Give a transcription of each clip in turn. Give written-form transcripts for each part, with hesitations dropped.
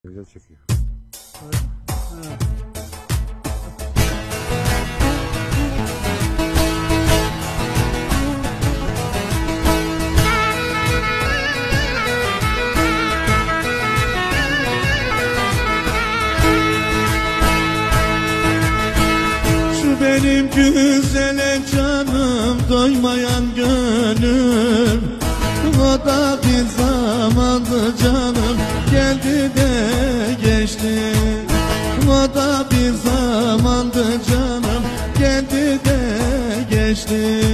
Güzel çekiyor. Şu benim güzele canım, doymayan gönlüm. O da bir zamandı canım, geldi de geçti. O da bir zamandı canım, geldi de geçti.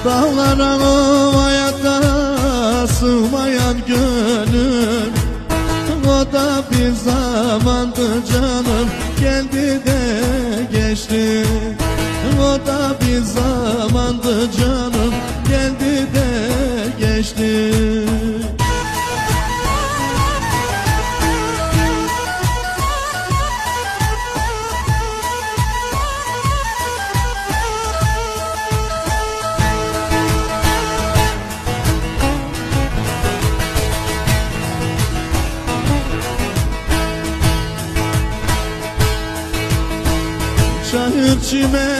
Dağlara ovaya da sığmayan gönlüm. O da bir zamandı canım, geldi de geçti. O da bir zamandı canım, geldi de geçti. Şahır çime